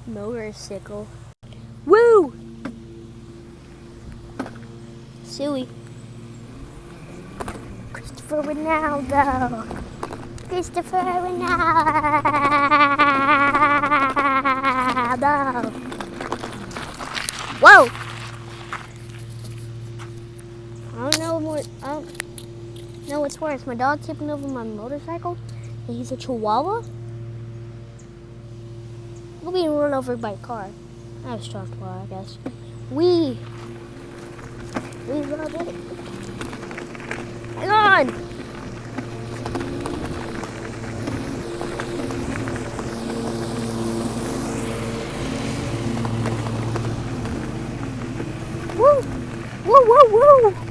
motorcycle. Woo! Suey. Christopher Ronaldo. Christopher Ronaldo. Whoa! I don't know what's worse. My dog tipping over my motorcycle, and he's a chihuahua. We're being run over by a car. I was shocked by, I guess. We love it. Hang on! Woo! Woo, woo, woo!